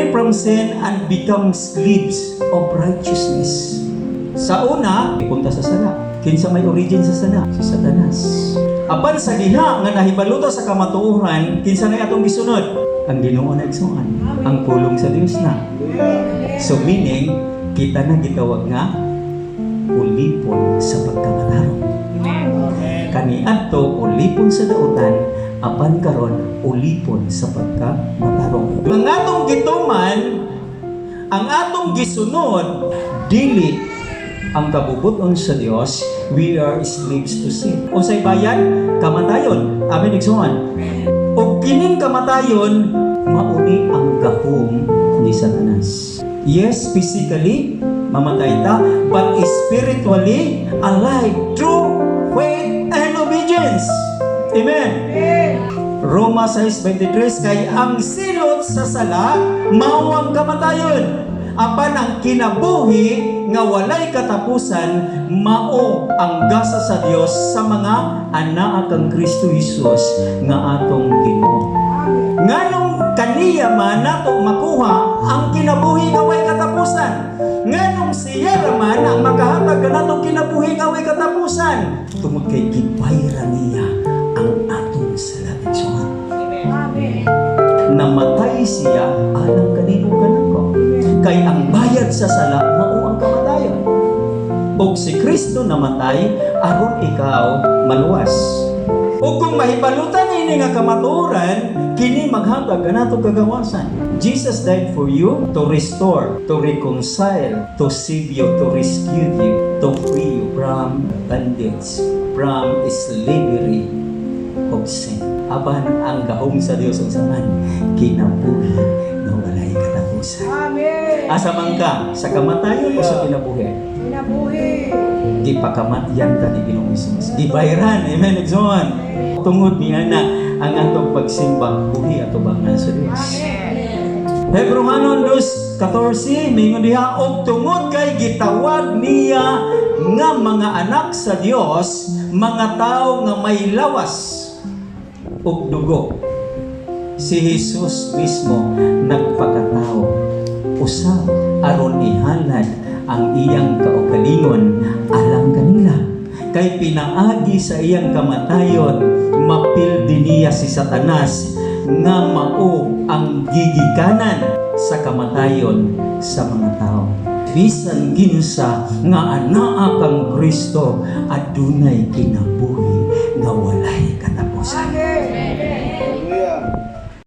free from sin and become slaves of righteousness. Sa una, ipunta sa sala. Kinsa may origin sa sala? Si Satanas. Apan sa diha nga nahibaluta sa kamatuoran, kinsa na atong gisunod? Ang Ginoo na igsuon, ang pulong sa Dios na. So meaning, kita na gitawag nga ulipon sa pagkamatarong. Kaniadto ulipon sa dautan, apan karon ulipon sa pagkamatarong. Ang atong gituman, ang atong gisunod, dili ang kabubuton sa Dios, we are slaves to sin. Unsay bayan? Kamatayon. Amen igsuon. O kining kamatayon, mauni ang gahom ni Satanas. Yes, physically mamatay ta, but spiritually alive through faith and obedience. Amen. Roma 6:23, kay ang silot sa sala mao ang kamatayon. Apan ang kinabuhi nga walay katapusan mao ang gasa sa Dios sa mga anak kang Kristo Jesus nga atong Ginoo. Nganong kaniya man nato makuha ang kinabuhi nga way katapusan. Nganong siya raman ang makahatag kanatong kinabuhi nga way katapusan. Tungod kay gibayra niya ang atong salating suhat. Amen. Namatay siya alang kanino kanako. Kay ang bayad sa sala mao ang kamatayon. Og si Kristo namatay aron ikaw maluwas. O kung mahibalutan ini nga kamatuoran, kini maghatag kanato kagawasan. Jesus died for you to restore, to reconcile, to save you, to rescue you, to free you from bondage, from slavery of sin. Aban ang gahom sa Dios unsa man kinabuhi nga walay katapusan. Amen. Asa man ka sa kamatayon o sa kinabuhi? Kinabuhi. Gipakamatyan ta ni Ginoong Hesus. Gibayran, amen igsoon. Tungod niya na ang atong pagsimba buhi ato bangan sa Dios. Hebrew 2:14 mingon diha og tungod kay gitawag niya nga mga anak sa Dios, mga tao nga may lawas ug dugo. Si Jesus mismo nagpakatao usab aron ihalad ang iyang kaugalingon alang kanila. Kay pinaagi sa iyang kamatayon, mapildi niya si Satanas nga mao ang gigikanan sa kamatayon sa mga tao. Bisan ginsa nga anaa kang Kristo adunay kinabuhi nga walay katapusan.